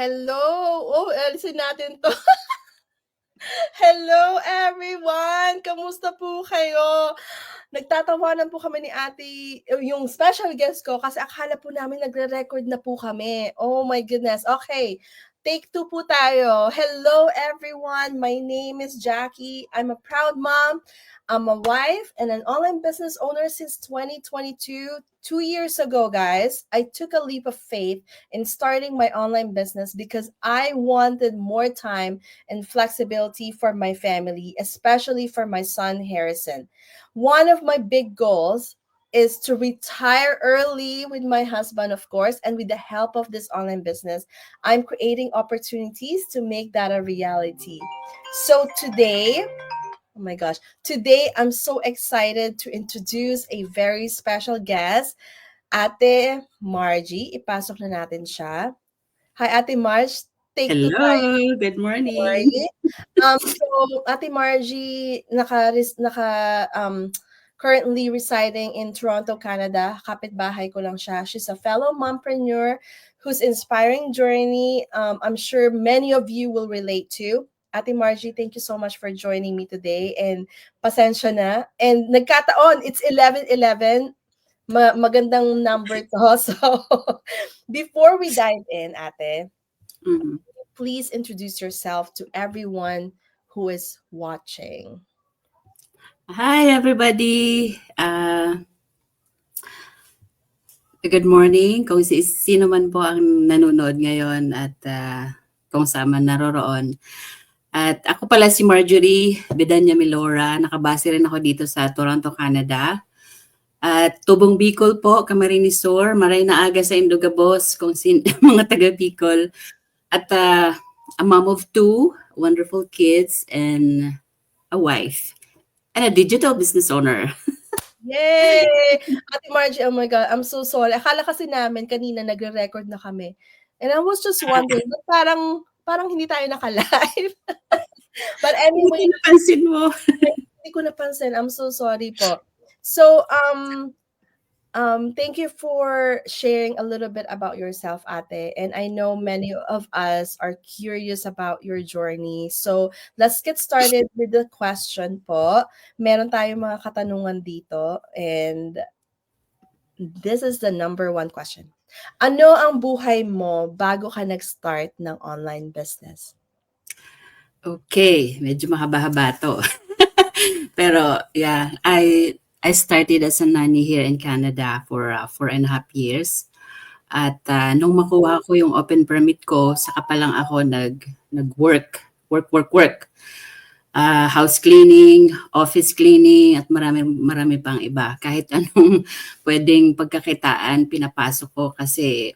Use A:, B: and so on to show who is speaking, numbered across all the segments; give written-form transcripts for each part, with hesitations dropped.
A: Hello! Oh, alisin natin 'to. Hello everyone! Kamusta po kayo? Nagtatawanan po kami ni ate yung special guest ko kasi akala po namin nagre-record na po kami. Oh my goodness. Okay, take 2 po tayo. Hello everyone! My name is Jackie. I'm a proud mom. I'm a wife and an online business owner since 2022. 2 years ago, guys, I took a leap of faith in starting my online business because I wanted more time and flexibility for my family, especially for my son, Harrison. One of my big goals is to retire early with my husband, of course, and with the help of this online business, I'm creating opportunities to make that a reality. So today, oh my gosh. Today, I'm so excited to introduce a very special guest, Ate Margie. Ipasok na natin siya. Hi, Ate Marge. Take two tayo.
B: Hello, good morning.
A: Margie. So, Ate Margie, currently residing in Toronto, Canada. Kapitbahay ko lang siya. She's a fellow mompreneur whose inspiring journey I'm sure many of you will relate to. Ate Margie, thank you so much for joining me today. And pasensya na. And nagkataon, it's 11:11. Magandang number to. So, before we dive in, Ate,
B: Mhm.
A: please introduce yourself to everyone who is watching.
B: Hi, everybody. Good morning. Kung sino man po ang nanonood ngayon at kung saan man naroroon. At ako pala si Marjorie Bedanya Milora. Nakabase rin ako dito sa Toronto, Canada. At Tubong Bicol po, Camarines Sur. Maray na aga sa Indogabos kung mga taga Bicol. At a mom of 2 wonderful kids and a wife. And a digital business owner.
A: Yay! Ate Margie, oh my God, I'm so sorry. Akala kasi namin kanina nagre-record na kami. And I was just wondering, ba't parang hindi tayo naka-live? But anyway,
B: Buti napansin mo.
A: hindi ko napansin. I'm so sorry po. So, thank you for sharing a little bit about yourself, Ate. And I know many of us are curious about your journey. So, let's get started with the question po. Meron tayong mga katanungan dito. And this is the number one question. Ano ang buhay mo bago ka nag-start ng online business?
B: Okay, medyo mahaba-haba to. Pero yeah, I started as a nanny here in Canada for 4.5 years. At nung makuha ko yung open permit ko, saka pa lang ako nag-work. Work. House cleaning, office cleaning, at marami pang iba. Kahit anong pwedeng pagkakitaan, pinapasok ko kasi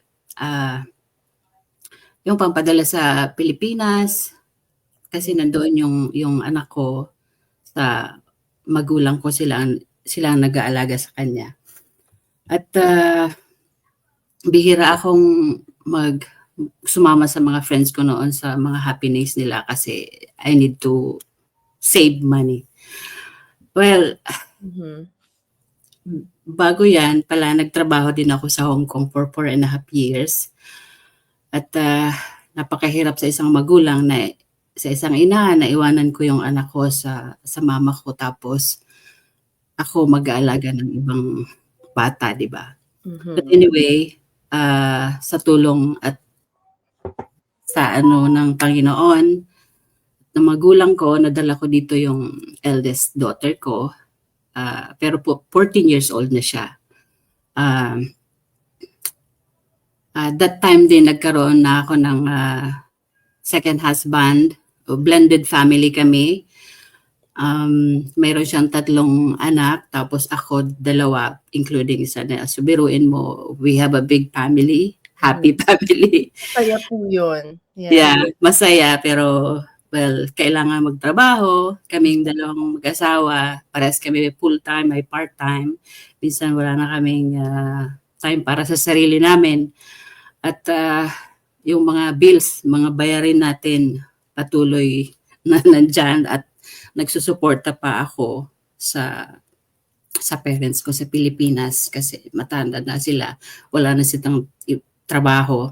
B: yung pampadala sa Pilipinas, kasi nandoon yung anak ko sa magulang ko, sila ang nag-aalaga sa kanya. At bihira akong sumama sa mga friends ko noon sa mga happenings nila kasi I need to save money. Well, bago yan pala, nagtrabaho din ako sa Hong Kong for 4.5 years. At napakahirap sa isang magulang sa isang ina na iwanan ko yung anak ko sa mama ko, tapos ako mag-aalaga ng ibang bata, di ba? But anyway, sa tulong at sa ng Panginoon, ng magulang ko, nadala ko dito yung eldest daughter ko. Pero po 14 years old na siya. That time din nagkaroon na ako ng second husband. Blended family kami. Mayroon siyang 3 anak, tapos ako 2, including isa na. So biruin mo, we have a big family, happy family.
A: Masaya po yun.
B: Yeah, masaya, pero well, kailangan magtrabaho. Kaming 2 mag-asawa, parehas kami full-time, may part-time. Minsan wala na kaming time para sa sarili namin. At yung mga bills, mga bayarin natin, patuloy na nandyan, at nagsusuporta pa ako sa parents ko sa Pilipinas kasi matanda na sila, wala na silang trabaho.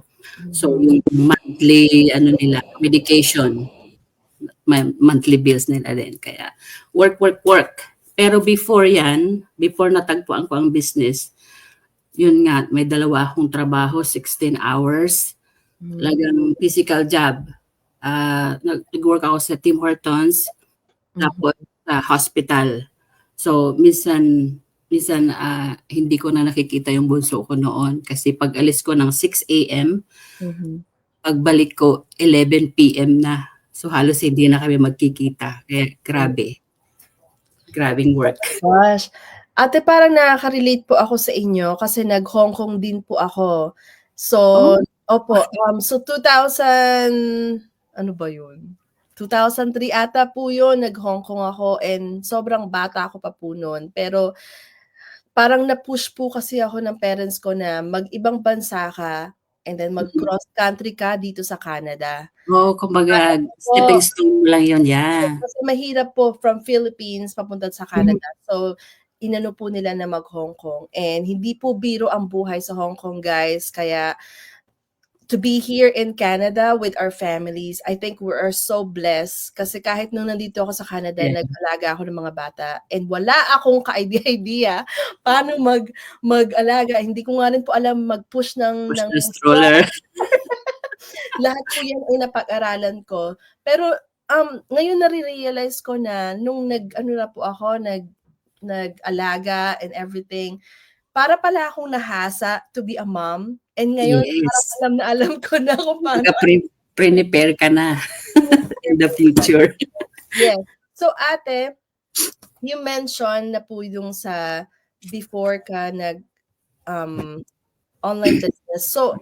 B: So yung monthly ano nila, medication, may monthly bills nila din. Kaya work, work, work. Pero before yan, before natagpuan ko ang business, yun nga, may dalawa akong trabaho, 16 hours. Lagang physical job. Nag-work ako sa Tim Hortons, tapos sa hospital. So, minsan hindi ko na nakikita yung bunso ko noon kasi pag alis ko ng 6 a.m., pagbalik ko 11 p.m. na. So, halos hindi na kami magkikita. Kaya grabe. Grabing work.
A: Gosh. Ate, parang nakaka-relate po ako sa inyo kasi nag-Hong Kong din po ako. So, opo, so 2000, ano ba yun? 2003 ata po yun, nag-Hong Kong ako and sobrang bata ako pa po noon. Pero parang na-push po kasi ako ng parents ko na mag-ibang bansa ka and then mag-cross country ka dito sa Canada.
B: Oo, kumbaga, stepping stone lang yun, yeah.
A: Kasi mahirap po from Philippines papunta sa Canada. So, inano po nila na mag-Hong Kong. And hindi po biro ang buhay sa Hong Kong, guys. Kaya, to be here in Canada with our families, I think we are so blessed. Kasi kahit nung nandito ako sa Canada, nag-alaga ako ng mga bata. And wala akong ka-idea paano mag-alaga. Hindi ko nga rin po alam mag-push ng
B: stroller.
A: Lahat po yan ay napag-aralan ko. Pero ngayon nare-realize ko na nung nag-ano na po ako, nag-alaga and everything, para pala akong nahasa to be a mom. And ngayon, parang alam ko na kung paano.
B: Prepare ka na in the future.
A: Yes. So, ate, you mentioned na po yung sa before ka online business. So,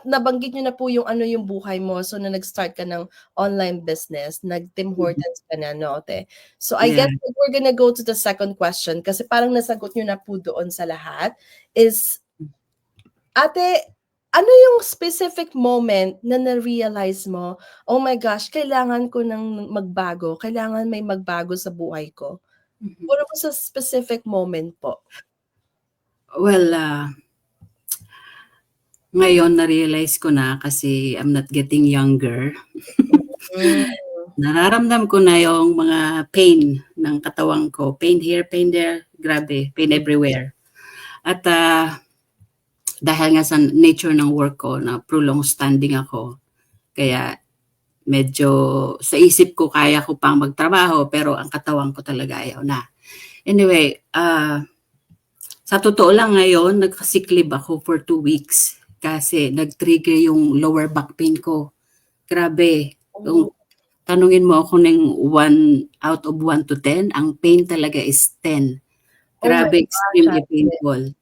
A: nabanggit nyo na po yung ano yung buhay mo. So, na nag-start ka ng online business, nag-Tim Hortons ka na, no, ate? So, I guess we're gonna go to the second question kasi parang nasagot nyo na po doon sa lahat is, ate, ano yung specific moment na na-realize mo, oh my gosh, kailangan ko nang magbago, kailangan may magbago sa buhay ko? Puro mo sa specific moment po.
B: Well, ngayon na-realize ko na kasi I'm not getting younger. Nararamdam ko na yung mga pain ng katawan ko. Pain here, pain there. Grabe, pain everywhere. At dahil nga sa nature ng work ko na prolonged standing ako, kaya medyo sa isip ko kaya ko pang magtrabaho pero ang katawan ko talaga ayaw na. Anyway, sa totoo lang ngayon, nagka-sick leave ako for 2 weeks kasi nag-trigger yung lower back pain ko. Grabe. Kung tanungin mo ako ng 1 out of 1 to 10, ang pain talaga is 10. Grabe, extremely painful.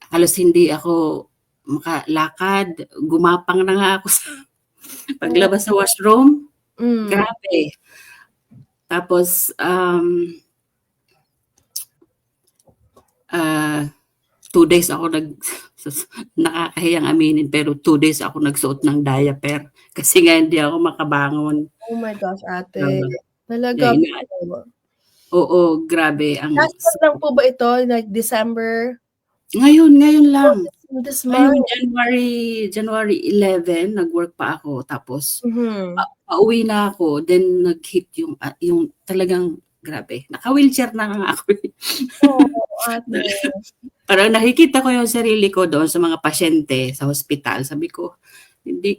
B: Halos hindi ako makalakad. Gumapang na nga ako sa paglabas sa washroom. Grabe. Tapos, 2 days ako nakakahiyang aminin, pero 2 days ako nagsuot ng diaper kasi nga hindi ako makabangon.
A: Oh my gosh, ate. Talaga
B: po. Oo, grabe.
A: Last month lang po ba ito? Like December?
B: Ngayon lang.
A: This month?
B: Ngayon, January 11, nag-work pa ako. Tapos, pauwi na ako. Then, nag-hit yung talagang, grabe. Naka-wheelchair na nga ako.
A: Ate.
B: Parang nakikita ko yung sarili ko doon sa mga pasyente sa hospital. Sabi ko, hindi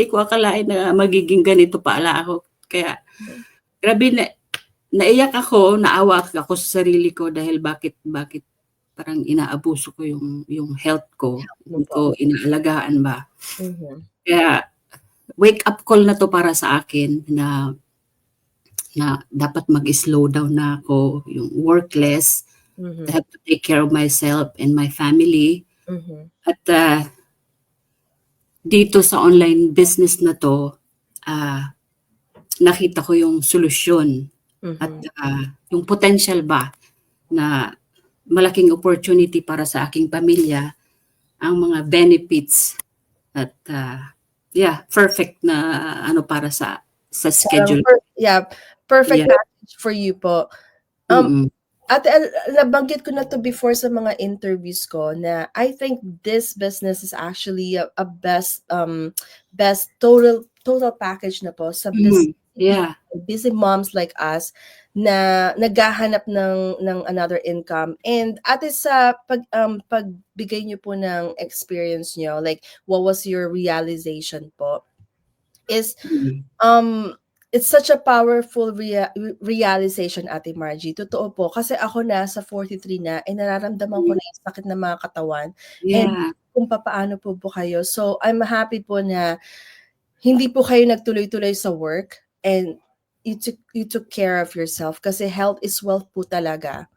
B: ko akalain na magiging ganito pala ako. Kaya, grabe naiyak ako, naawa ako sa sarili ko dahil bakit parang inaabuso ko yung health ko. Hindi ko inaalagaan ba. Kaya, wake up call na to para sa akin na dapat mag-slow down na ako, yung workless. I have to take care of myself and my family. At dito sa online business na to, nakita ko yung solusyon at yung potential ba na malaking opportunity para sa aking pamilya, ang mga benefits at perfect na ano para sa schedule.
A: Perfect package for you po. Ate, nabanggit ko na 'to before sa mga interviews ko na I think this business is actually a best total package na po sa busy
B: Yeah.
A: busy moms like us na naghahanap ng another income. And ate, sa pagbigay niyo po ng experience niyo, like what was your realization po? Is
B: Mm.
A: It's such a powerful realization, Ate Margie. Totoo po. Kasi ako nasa 43 na, nararamdaman ko na yung sakit ng mga katawan and
B: Yeah.
A: kung papaano po kayo. So, I'm happy po na hindi po kayo nagtuloy-tuloy sa work and you took care of yourself kasi health is wealth po talaga.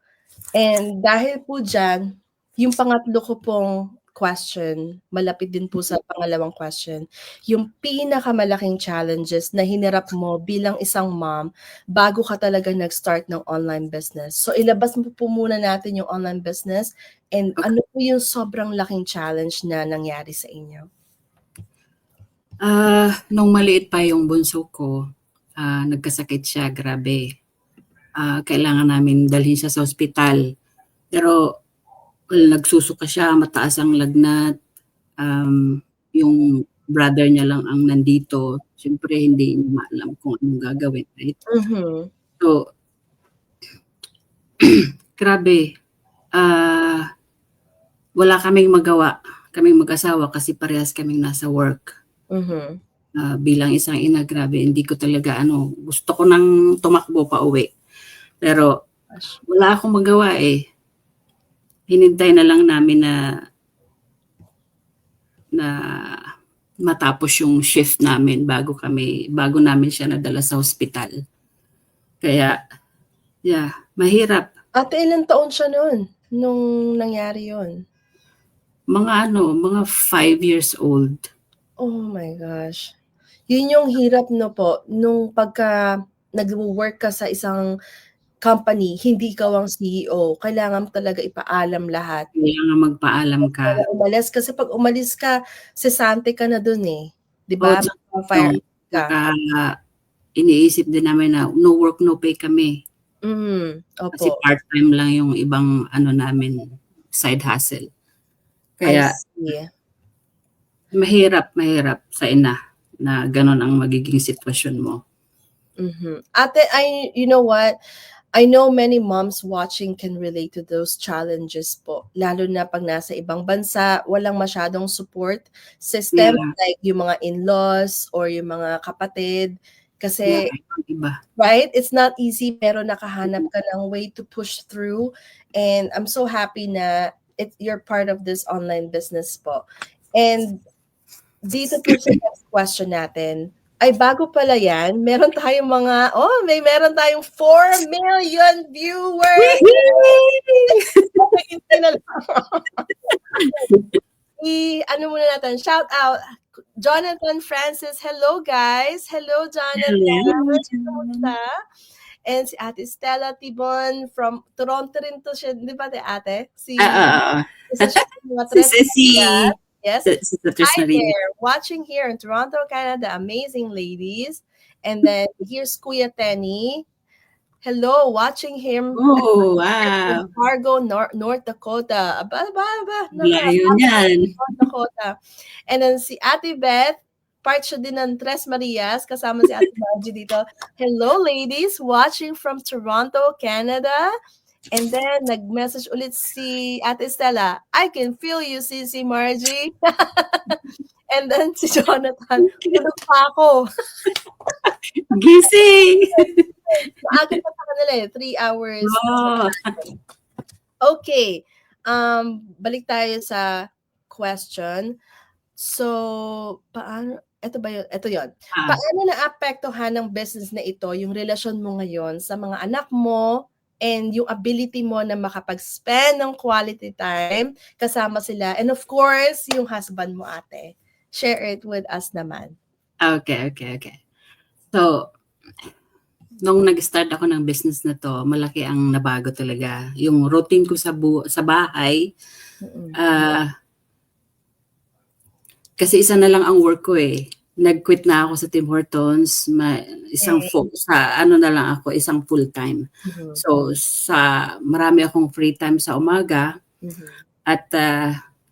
A: And dahil po diyan, yung pangatlo ko pong question, malapit din po sa pangalawang question, yung pinakamalaking challenges na hinarap mo bilang isang mom bago ka talaga nag-start ng online business. So ilabas mo po muna natin yung online business and
B: Okay.
A: ano po yung sobrang laking challenge na nangyari sa inyo?
B: Nung maliit pa yung bunso ko, nagkasakit siya, grabe. Kailangan namin dalhin siya sa ospital. Pero nagsusuka siya, mataas ang lagnat. Yung brother niya lang ang nandito. Siyempre, hindi niya maalam kung anong gagawin, right?
A: Mhm.
B: So, grabe. Wala kaming magawa, kaming mag-asawa kasi parehas kaming nasa work.
A: Mhm.
B: Bilang isang ina, grabe, hindi ko talaga gusto ko nang tumakbo pa uwi. Pero wala akong magawa eh. Hinintay na lang namin na matapos yung shift namin bago namin siya nadala sa hospital. Kaya, yeah, mahirap.
A: Ate, ilang taon siya noon nung nangyari yon?
B: Mga 5 years old.
A: Oh my gosh. Yun yung hirap po, nung pagka nagwo-work ka sa isang company, hindi ikaw ang CEO, kailangan talaga ipaalam lahat.
B: Kailangan magpaalam ka.
A: Para umalis, kasi 'pag umalis ka, sesante ka na dun 'di ba? Mafi-fire ka.
B: Iniisip din namin na no work, no pay kami. Kasi
A: Opo.
B: part-time lang yung ibang namin, side hustle.
A: I
B: Kaya
A: see.
B: mahirap sa ina na gano'n ang magiging sitwasyon mo.
A: Ate, you know what? I know many moms watching can relate to those challenges po. Lalo na pag nasa ibang bansa, walang masyadong support system,
B: Yeah,
A: like yung mga in-laws or yung mga kapatid.
B: yeah,
A: Kasi,
B: iba.
A: right, it's not easy pero nakahanap ka ng way to push through. And I'm so happy na you're part of this online business po. And dito po sa next question natin, ay bago pala yan, meron tayong meron tayong 4 million viewers! Hintay na lang. Ano muna natin, shout out, Jonathan Francis. Hello guys! Hello Jonathan! Kamusta? And si Ate Stella Tibon from Toronto rin to siya, di ba ate? Isa siya sa mga
B: Si Ceci.
A: Yes.
B: Hi
A: there, watching here in Toronto, Canada. Amazing ladies. And then here's Kuya Tenny. Hello, watching him
B: Oh, wow.
A: Fargo, North Dakota. Aba.
B: Layo niyan.
A: North Dakota. And then si Ate Beth, part siya din ng Tres Marias, kasama si Ate Margie dito. Hello ladies, watching from Toronto, Canada. And then, nag-message ulit si Ate Stella, I can feel you, Sisi Margie. And then, si Jonathan, tulog pa ako.
B: Gising!
A: Maaga pa sa kanila 3 hours.
B: Oh.
A: Okay. Balik tayo sa question. So, ito ba yun? Ito yun. Paano naapektuhan ng business na ito yung relasyon mo ngayon sa mga anak mo and yung ability mo na makapag-spend ng quality time kasama sila? And of course, yung husband mo, ate. Share it with us naman.
B: Okay. So, nung nag-start ako ng business na to, malaki ang nabago talaga. Yung routine ko sa bahay, kasi isa na lang ang work ko eh. nag-quit na ako sa Tim Hortons, isang
A: Eh,
B: sa ano na lang ako, isang full-time.
A: mhm,
B: So marami akong free time sa umaga
A: mhm.
B: at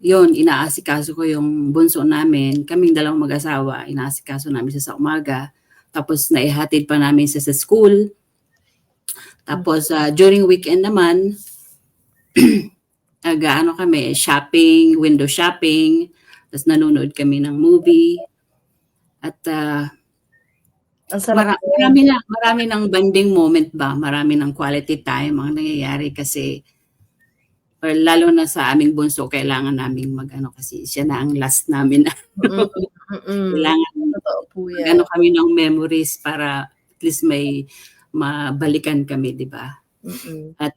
B: yun, inaasikaso ko yung bunso namin, kaming dalawang mag-asawa, inaasikaso namin siya sa umaga. Tapos naihatid pa namin siya sa school. Tapos during weekend naman, ano kami, shopping, window shopping, tapos nanonood kami ng movie. At
A: Ang sarap
B: marami ng bonding moment ba, marami ng quality time ang nangyayari kasi lalo na sa aming bunso, kailangan naming mag-ano kasi siya na ang last namin.
A: mm, mm.
B: Kailangan
A: Totoo po yan.
B: mag-ano kami ng memories para at least may mabalikan kami, di ba?
A: Mm.
B: At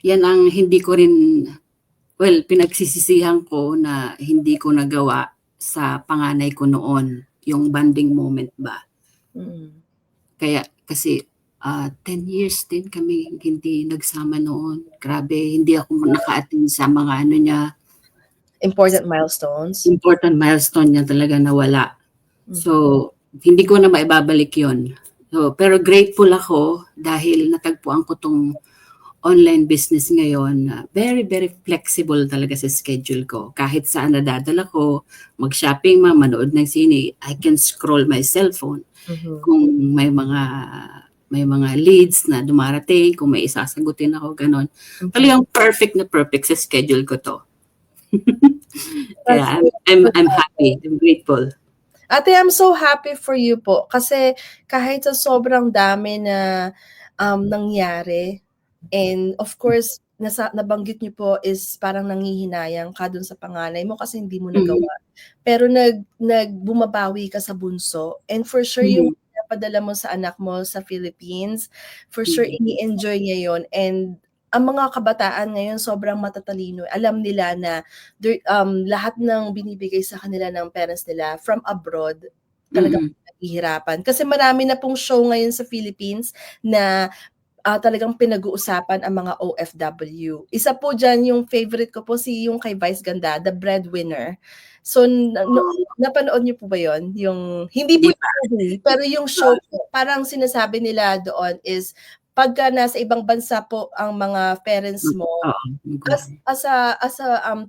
B: yan ang hindi ko rin, pinagsisisihan ko na hindi ko nagawa sa panganay ko noon, yung bonding moment ba.
A: Mm.
B: Kaya kasi 10 years din kami hindi nagsama noon. Grabe, hindi ako naka-attend sa mga ano niya,
A: Important milestones.
B: important milestone niya talaga nawala. So, hindi ko na maibabalik yon. So, pero grateful ako dahil natagpuan ko tong online business ngayon. Very, very flexible talaga sa schedule ko. Kahit saan nadadala ko, mag-shopping man, manood ng sine, I can scroll my cellphone.
A: Mhm.
B: Kung may mga leads na dumarating, kung may isasagutin ako, ganon. Talagang perfect na perfect sa schedule ko to. Kaya I'm happy, I'm grateful.
A: Ate, I'm so happy for you po kasi kahit sa sobrang dami na nangyari and of course nabanggit niyo po is parang nanghihinayang ka dun sa panganay mo kasi hindi mo nagawa. Pero bumabawi ka sa bunso and for sure yung pinapadala mo sa anak mo sa Philippines, for sure ini-enjoy niya yon and ang mga kabataan ngayon sobrang matatalino. Alam nila na lahat ng binibigay sa kanila ng parents nila from abroad, talagang naghihirapan. Kasi marami na pong show ngayon sa Philippines na talagang pinag-uusapan ang mga OFW. Isa po dyan yung favorite ko po yung kay Vice Ganda, The Breadwinner. So, napanood niyo po ba yon? Yung, hindi po yung movie, pero yung show po, parang sinasabi nila doon is, pagka nasa ibang bansa po ang mga parents mo, as a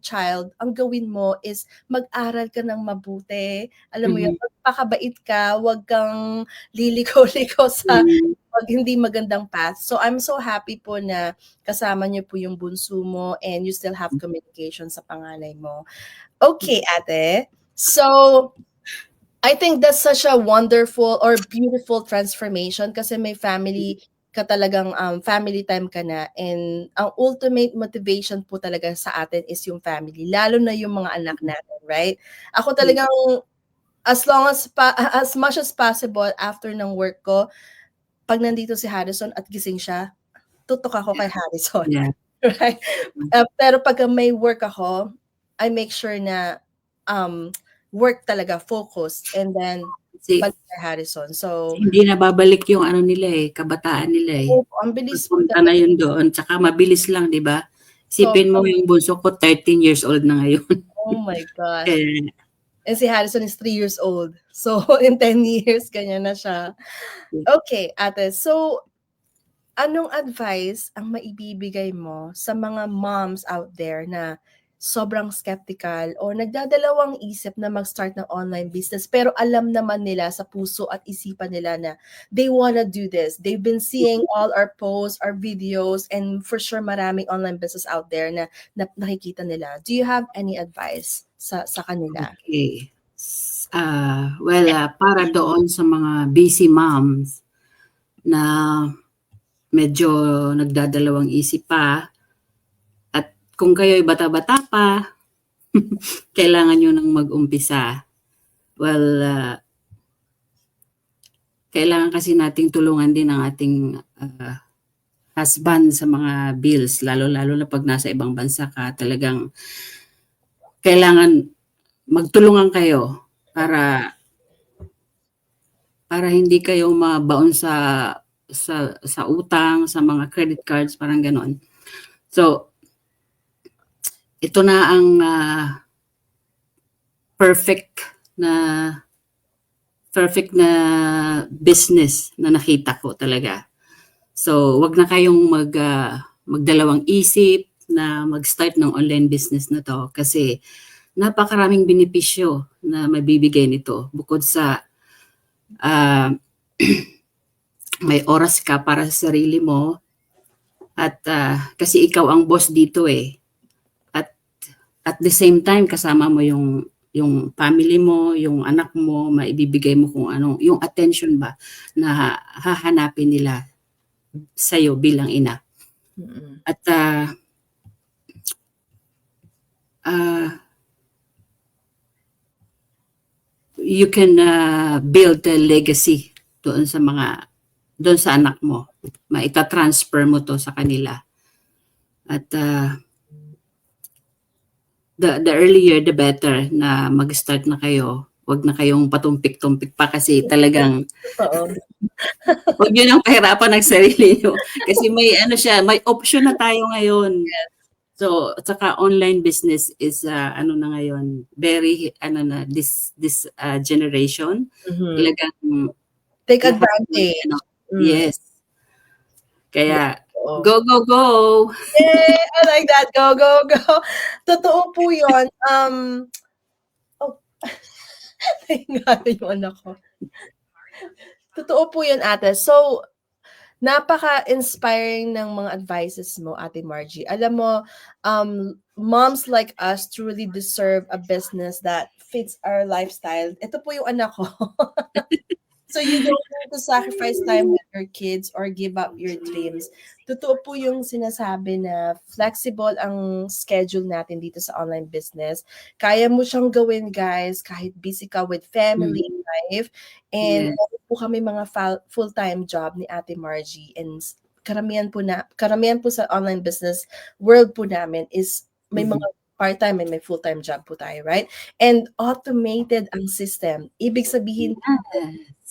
A: child, ang gawin mo is mag-aral ka ng mabuti. Alam mo yun, magpakabait ka, wag kang liliko-liko sa hindi magandang path. So I'm so happy po na kasama niyo po yung bunso mo and you still have communication sa panganay mo. Okay, ate. So I think that's such a wonderful or beautiful transformation kasi may family ka talagang family time ka na and ang ultimate motivation po talaga sa atin is yung family, lalo na yung mga anak natin, right? Ako talagang as much as possible after ng work ko, pag nandito si Harrison at gising siya, tutok ako kay Harrison.
B: Yeah.
A: Right? Pero pag may work ako, I make sure na work talaga, focused, and then balik kay Harrison. So,
B: hindi na babalik yung ano nila kabataan nila
A: ang bilis
B: punta na yun doon. Tsaka mabilis lang, di ba? Isipin mo yung bunso ko, 13 years old na ngayon.
A: Oh my gosh. And si Harrison is 3 years old. So, in 10 years, ganyan na siya. Okay, ate. So, anong advice ang maibibigay mo sa mga moms out there na sobrang skeptical o nagdadalawang isip na mag-start ng online business pero alam naman nila sa puso at isipan nila na they wanna do this. They've been seeing all our posts, our videos, and for sure maraming online business out there na nakikita nila. Do you have any advice sa kanila?
B: Okay. Para doon sa mga busy moms na medyo nagdadalawang isip pa, at kung kayo'y bata-bata pa, kailangan nyo nang mag-umpisa. Kailangan kasi nating tulungan din ang ating husband sa mga bills, lalo-lalo na pag nasa ibang bansa ka, talagang kailangan magtulungan kayo para hindi kayo mabaon sa utang, sa mga credit cards, parang ganon. So, ito na ang perfect na perfect na business na nakita ko talaga. So, wag na kayong magdalawang isip na mag-start ng online business na to kasi napakaraming benepisyo na mabibigay nito bukod sa ah, may oras ka para sa sarili mo at kasi ikaw ang boss dito eh. At the same time kasama mo yung family mo, yung anak mo, maibibigay mo kung ano, yung attention ba na hahanapin nila sa'yo bilang ina.
A: Mm-mm.
B: At you can build a legacy doon sa anak mo. Maita-transfer mo to sa kanila. At the earlier the better na mag-start na kayo. Huwag na kayong patumpik-tumpik pa kasi talagang
A: Oo.
B: huwag nyo nang pahirapan ang sarili nyo. Kasi may option na tayo ngayon. So, at saka online business is ano na ngayon, very this generation.
A: Mhm.
B: Talagang
A: Take
B: lahat
A: advantage.
B: yes. Kaya
A: Oo.
B: go go go.
A: Yay! I like that. Go, go, go. Totoo po 'yun. Oh. Naingatan yung anak ko. Totoo po 'yun, ate. So, napaka-inspiring ng mga advices mo, Ate Margie. Alam mo, moms like us truly deserve a business that fits our lifestyle. Ito po yung anak ko. So you don't need to sacrifice time with your kids or give up your dreams. Totoo po yung sinasabi na flexible ang schedule natin dito sa online business. Kaya mo siyang gawin, guys, kahit busy ka with family life. And
B: Yes.
A: meron po kami mga full-time job ni Ate Margie. And karamihan po sa online business world po namin is may mga part-time and may full-time job po tayo, right? And automated ang system. Ibig sabihin,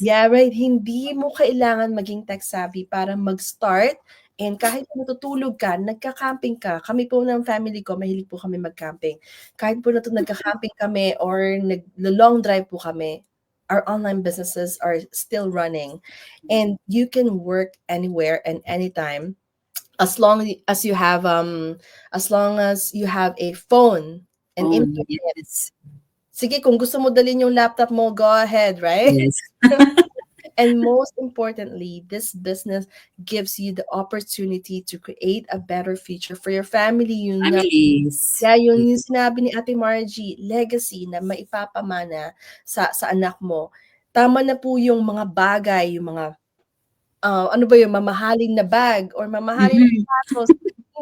A: yeah, right. Hindi mo kailangan maging tech-savvy para mag-start and kahit natutulog ka, nagka-camping ka. Kami po ng family ko, mahilig po kami mag-camping. Kahit po nagka-camping kami or nag-long drive po kami, our online businesses are still running. And you can work anywhere and anytime as long as you have a phone and internet.
B: Yes.
A: Sige, kung gusto mo dalhin yung laptop mo, go ahead, right?
B: Yes.
A: And most importantly, this business gives you the opportunity to create a better future for your family.
B: Families.
A: Yung sinabi ni Ate Margie, legacy na maipapamana sa anak mo. Tama na po yung mga bagay, yung mga mamahaling na bag or mamahaling na sapatos.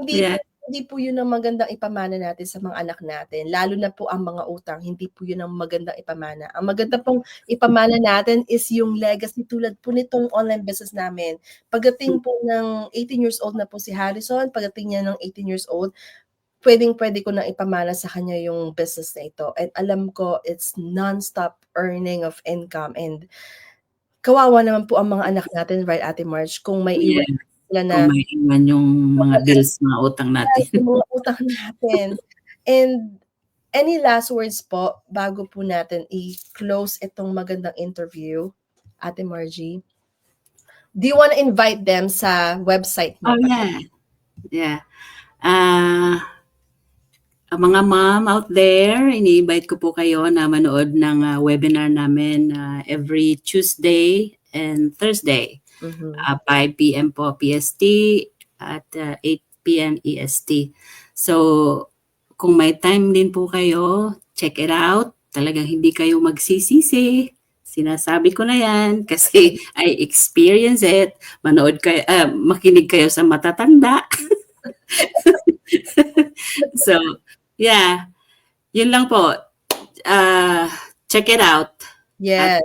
B: Yeah.
A: Hindi po yun ang magandang ipamana natin sa mga anak natin, lalo na po ang mga utang, hindi po yun ang magandang ipamana. Ang maganda pong ipamana natin is yung legacy tulad po nitong online business namin. Pagdating po ng 18 years old na po si Harrison, pagdating niya ng 18 years old, pwedeng-pwede ko nang ipamana sa kanya yung business na ito. And alam ko it's non-stop earning of income and kawawa naman po ang mga anak natin, right, Ate Marge, kung may iwan sila na
B: Kung may iwan yung mga bills, mga utang natin.
A: yung mga utang natin. And any last words po bago po natin i-close itong magandang interview, Ate Margie? Do you want to invite them sa website mo?
B: Oh, yeah. Yeah. Mga mom out there, ini-invite ko po kayo na manood ng webinar namin every Tuesday and Thursday. 5 p.m. po PST at 8 p.m. EST. So, kung may time din po kayo, check it out. Talagang hindi kayo magsisisi. Sinasabi ko na yan kasi I experience it. Makinig kayo sa matatanda. So, yeah. Yun lang po. Check it out.
A: Yes.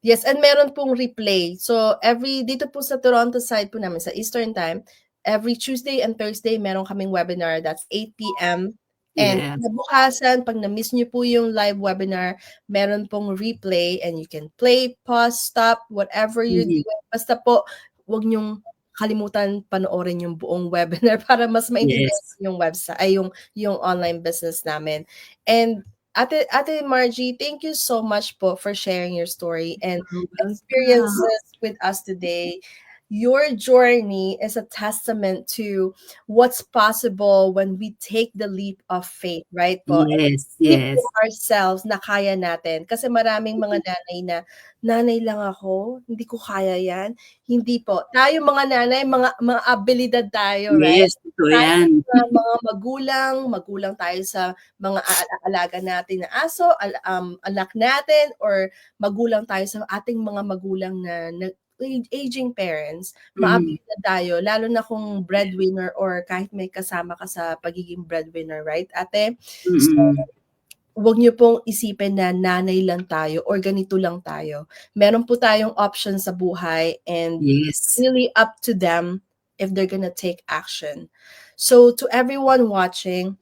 A: Yes, and meron pong replay. So, dito po sa Toronto side po namin, sa Eastern Time, every Tuesday and Thursday, meron kaming webinar. That's 8 p.m. And bukasan, pag na-miss nyo po yung live webinar, meron pong replay and you can play, pause, stop, whatever you're doing. Basta po, huwag nyong kalimutan panoorin yung buong webinar para mas maintindihan yung website, yung online business namin. And Ate Margie, thank you so much po for sharing your story and
B: You're welcome.
A: experiences with us today. Your journey is a testament to what's possible when we take the leap of faith, right po? And
B: Yes,
A: believe in
B: yes.
A: ourselves na kaya natin. Kasi maraming mga nanay na, nanay lang ako, hindi ko kaya yan. Hindi po. Tayo mga nanay, mga abilidad tayo, right?
B: Yes, totoo
A: Tayo
B: yan.
A: mga magulang tayo sa mga alaga natin na aso, anak natin, or magulang tayo sa ating mga magulang na aging parents,
B: Mm,
A: maabilidad tayo, lalo na kung breadwinner or kahit may kasama ka sa pagiging breadwinner, right, ate? So,
B: mm.
A: huwag niyo pong isipin na nanay lang tayo or ganito lang tayo. Meron po tayong option sa buhay and it's
B: Yes.
A: really up to them if they're gonna take action. So, to everyone watching,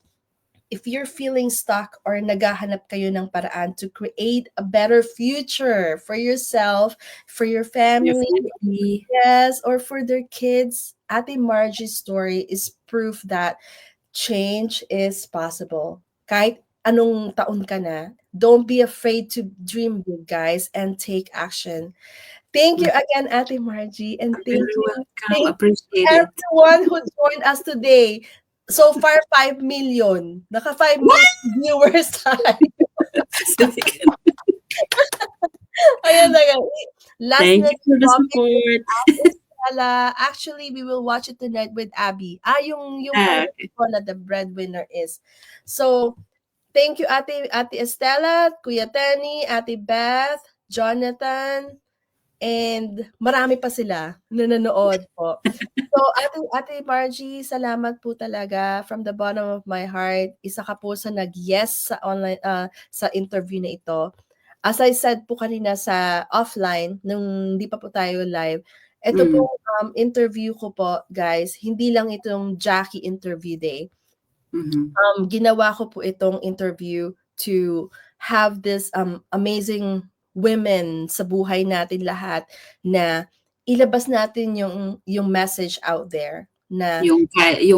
A: if you're feeling stuck or naghahanap kayo ng paraan to create a better future for yourself, for your
B: Your
A: family,
B: family.
A: yes, or for their kids, Ate Margie's story is proof that change is possible. Kahit anong taon ka na, don't be afraid to dream big, guys, and take action. Thank you again, Ate Margie, and
B: You're very welcome.
A: thank
B: Appreciate it.
A: everyone who joined us today. So far, 5 million. Naka 5
B: What?
A: million viewers tayo.
B: Second.
A: Ayan na nga. Last
B: Thank you
A: next
B: for the
A: topic
B: support.
A: is actually, we will watch it tonight with Abby. Yung
B: Ah,
A: kausap ko na the breadwinner is. So, thank you, Ate Estella, Kuya Tenny, Ate Beth, Jonathan, and marami pa sila na nanood po. So, Ate Margie, salamat po talaga from the bottom of my heart. Isa ka po sa nag-yes sa online sa interview na ito. As I said po kanina sa offline nung hindi pa po tayo live, ito po interview ko po, guys, hindi lang itong Jackie interview day.
B: Mhm.
A: Ginawa ko po itong interview to have this amazing women sa buhay natin lahat na ilabas natin yung message out there na
B: Yung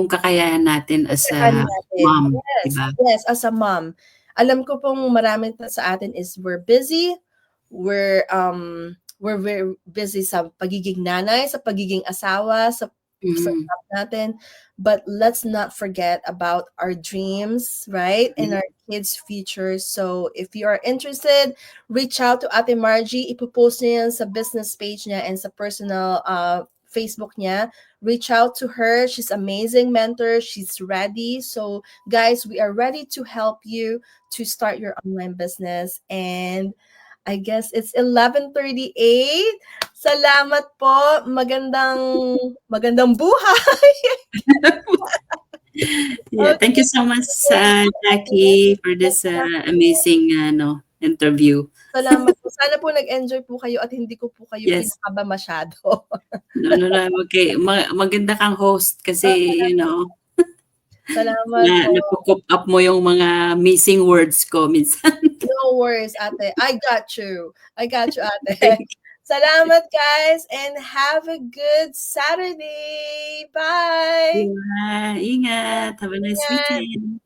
B: kakayahan natin as
A: kakayahan
B: a
A: natin.
B: mom,
A: Yes,
B: 'di ba?
A: yes, as a mom. Alam ko pong marami sa atin is we're busy, we're very busy sa pagiging nanay, sa pagiging asawa, sa
B: Mhm.
A: job natin. But let's not forget about our dreams, right? And our kids' future. So if you are interested, reach out to Ate Margie. Ipopost niya yan sa business page niya and sa personal Facebook niya. Reach out to her. She's amazing mentor. She's ready. So guys, we are ready to help you to start your online business. And I guess it's 11:38. Salamat po. Magandang buhay.
B: Yeah, thank you
A: Okay.
B: so much,
A: Thank
B: Jackie, for
A: you.
B: this amazing interview.
A: Salamat po. Sana po nag-enjoy po kayo at hindi ko po kayo
B: Yes.
A: kinakaba masyado.
B: No, okay. Maganda kang host kasi,
A: Salamat po.
B: napo-coop up mo yung mga missing words ko minsan.
A: No worries, ate. I got you. Ate. Salamat, guys, and have a good Saturday. Bye.
B: Yeah, ingat. Have a nice
A: Ingat.
B: weekend.